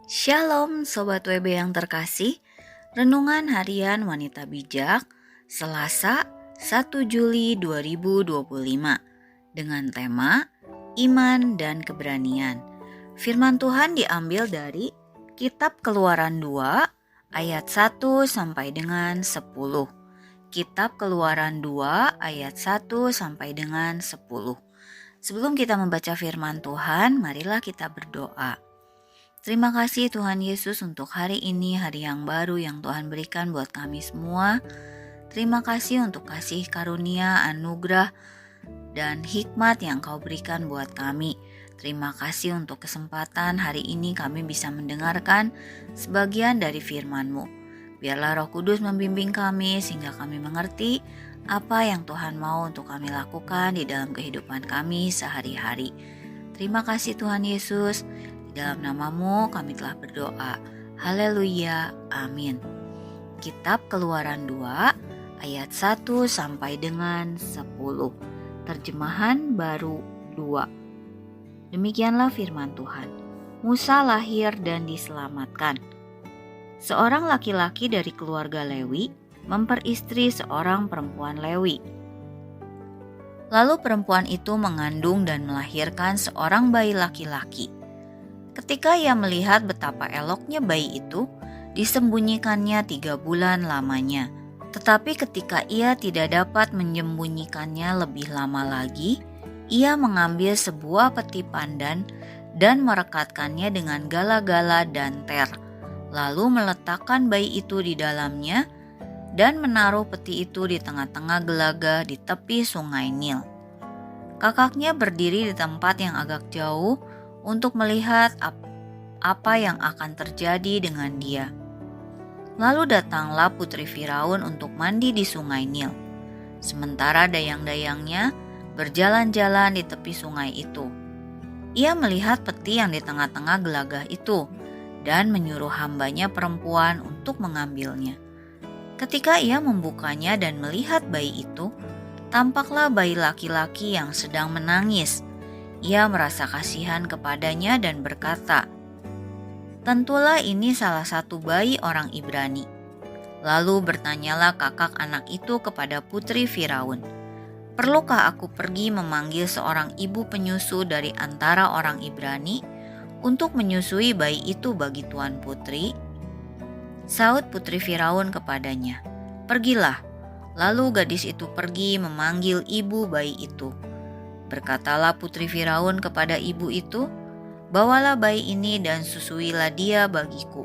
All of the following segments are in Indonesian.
Shalom Sobat WB yang terkasih. Renungan Harian Wanita Bijak Selasa 1 Juli 2025 dengan tema Iman dan Keberanian. Firman Tuhan diambil dari Kitab Keluaran 2 ayat 1 sampai dengan 10. Kitab Keluaran 2 ayat 1 sampai dengan 10. Sebelum kita membaca firman Tuhan, marilah kita berdoa. Terima kasih Tuhan Yesus untuk hari ini, hari yang baru yang Tuhan berikan buat kami semua. Terima kasih untuk kasih karunia, anugerah, dan hikmat yang Kau berikan buat kami. Terima kasih untuk kesempatan hari ini kami bisa mendengarkan sebagian dari firman-Mu. Biarlah Roh Kudus membimbing kami sehingga kami mengerti apa yang Tuhan mau untuk kami lakukan di dalam kehidupan kami sehari-hari. Terima kasih Tuhan Yesus. Dalam nama-Mu kami telah berdoa. Haleluya. Amin. Kitab Keluaran 2 ayat 1 sampai dengan 10. Terjemahan baru 2. Demikianlah firman Tuhan. Musa lahir dan diselamatkan. Seorang laki-laki dari keluarga Lewi memperistri seorang perempuan Lewi. Lalu perempuan itu mengandung dan melahirkan seorang bayi laki-laki. Ketika ia melihat betapa eloknya bayi itu, disembunyikannya 3 bulan lamanya. Tetapi ketika ia tidak dapat menyembunyikannya lebih lama lagi, ia mengambil sebuah peti pandan dan merekatkannya dengan gala-gala dan ter, lalu meletakkan bayi itu di dalamnya dan menaruh peti itu di tengah-tengah gelaga di tepi sungai Nil. Kakaknya berdiri di tempat yang agak jauh untuk melihat apa yang akan terjadi dengan dia. Lalu datanglah putri Firaun untuk mandi di sungai Nil. Sementara dayang-dayangnya berjalan-jalan di tepi sungai itu. Ia melihat peti yang di tengah-tengah gelagah itu dan menyuruh hambanya perempuan untuk mengambilnya. Ketika ia membukanya dan melihat bayi itu, tampaklah bayi laki-laki yang sedang menangis. Ia merasa kasihan kepadanya dan berkata, "Tentulah ini salah satu bayi orang Ibrani." Lalu bertanyalah kakak anak itu kepada putri Firaun, "Perlukah aku pergi memanggil seorang ibu penyusu dari antara orang Ibrani untuk menyusui bayi itu bagi tuan putri?" Saud putri Firaun kepadanya, "Pergilah." Lalu gadis itu pergi memanggil ibu bayi itu. Berkatalah putri Firaun kepada ibu itu, "Bawalah bayi ini dan susuilah dia bagiku.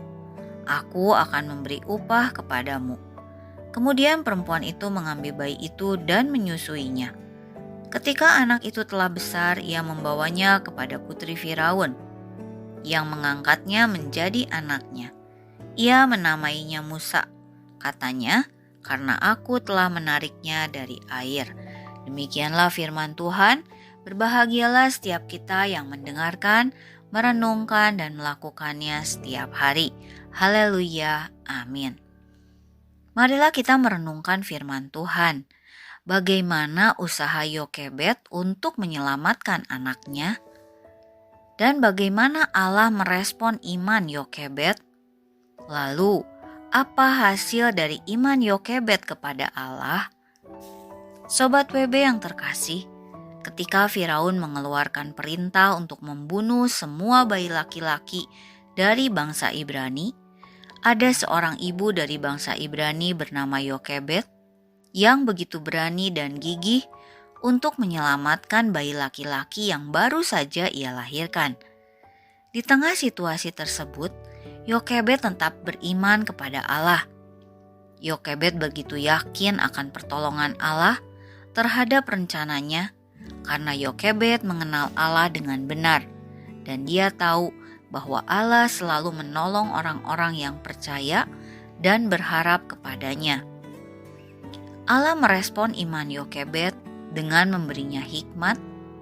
Aku akan memberi upah kepadamu." Kemudian perempuan itu mengambil bayi itu dan menyusuinya. Ketika anak itu telah besar, ia membawanya kepada putri Firaun, yang mengangkatnya menjadi anaknya. Ia menamainya Musa. Katanya, "Karena aku telah menariknya dari air." Demikianlah firman Tuhan. Berbahagialah setiap kita yang mendengarkan, merenungkan, dan melakukannya setiap hari. Haleluya. Amin. Marilah kita merenungkan firman Tuhan. Bagaimana usaha Yokebed untuk menyelamatkan anaknya? Dan bagaimana Allah merespon iman Yokebed? Lalu, apa hasil dari iman Yokebed kepada Allah? Sobat WB yang terkasih, ketika Firaun mengeluarkan perintah untuk membunuh semua bayi laki-laki dari bangsa Ibrani, ada seorang ibu dari bangsa Ibrani bernama Yokebed yang begitu berani dan gigih untuk menyelamatkan bayi laki-laki yang baru saja ia lahirkan. Di tengah situasi tersebut, Yokebed tetap beriman kepada Allah. Yokebed begitu yakin akan pertolongan Allah terhadap rencananya karena Yokebed mengenal Allah dengan benar dan dia tahu bahwa Allah selalu menolong orang-orang yang percaya dan berharap kepadanya. Allah merespon iman Yokebed dengan memberinya hikmat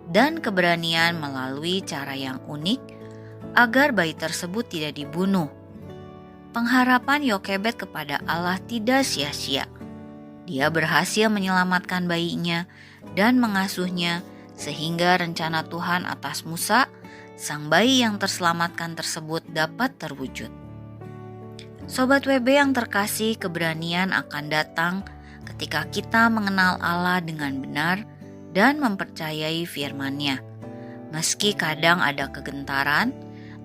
dan keberanian melalui cara yang unik agar bayi tersebut tidak dibunuh. Pengharapan Yokebed kepada Allah tidak sia-sia. Dia berhasil menyelamatkan bayinya dan mengasuhnya sehingga rencana Tuhan atas Musa sang bayi yang terselamatkan tersebut dapat terwujud. Sobat WB yang terkasih, keberanian akan datang ketika kita mengenal Allah dengan benar dan mempercayai firman-Nya. Meski kadang ada kegentaran,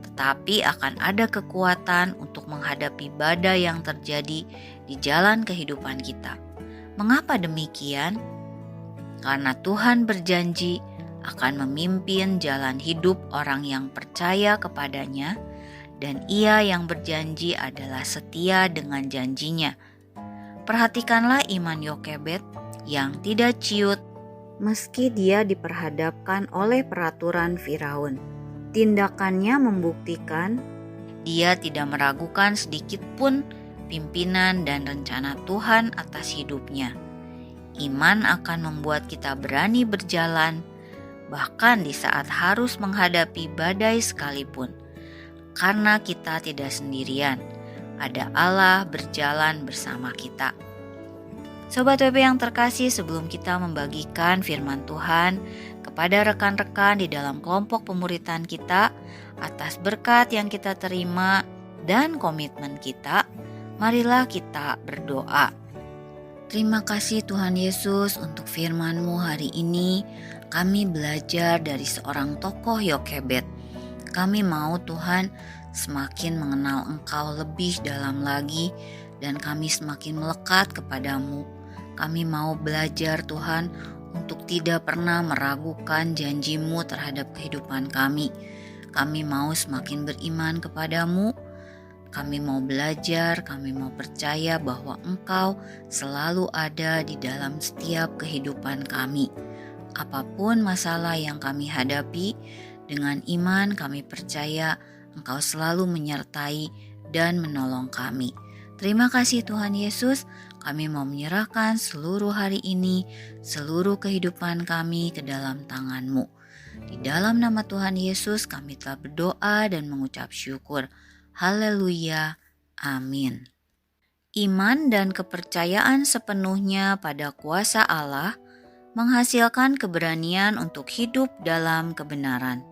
tetapi akan ada kekuatan untuk menghadapi badai yang terjadi di jalan kehidupan kita. Mengapa demikian? Karena Tuhan berjanji akan memimpin jalan hidup orang yang percaya kepadanya, dan Ia yang berjanji adalah setia dengan janjinya. Perhatikanlah iman Yokebed yang tidak ciut meski dia diperhadapkan oleh peraturan Firaun. Tindakannya membuktikan dia tidak meragukan sedikit pun pimpinan dan rencana Tuhan atas hidupnya. Iman akan membuat kita berani berjalan, bahkan di saat harus menghadapi badai sekalipun. Karena kita tidak sendirian, ada Allah berjalan bersama kita. Sobat WB yang terkasih, sebelum kita membagikan firman Tuhan kepada rekan-rekan di dalam kelompok pemuritan kita, atas berkat yang kita terima dan komitmen kita, marilah kita berdoa. Terima kasih Tuhan Yesus untuk firman-Mu hari ini. Kami belajar dari seorang tokoh Yokebed. Kami mau Tuhan semakin mengenal Engkau lebih dalam lagi, dan kami semakin melekat kepadamu. Kami mau belajar Tuhan untuk tidak pernah meragukan janji-Mu terhadap kehidupan kami. Kami mau semakin beriman kepadamu. Kami mau belajar, kami mau percaya bahwa Engkau selalu ada di dalam setiap kehidupan kami. Apapun masalah yang kami hadapi, dengan iman kami percaya Engkau selalu menyertai dan menolong kami. Terima kasih Tuhan Yesus, kami mau menyerahkan seluruh hari ini, seluruh kehidupan kami ke dalam tangan-Mu. Di dalam nama Tuhan Yesus kami telah berdoa dan mengucap syukur. Haleluya, amin. Iman dan kepercayaan sepenuhnya pada kuasa Allah menghasilkan keberanian untuk hidup dalam kebenaran.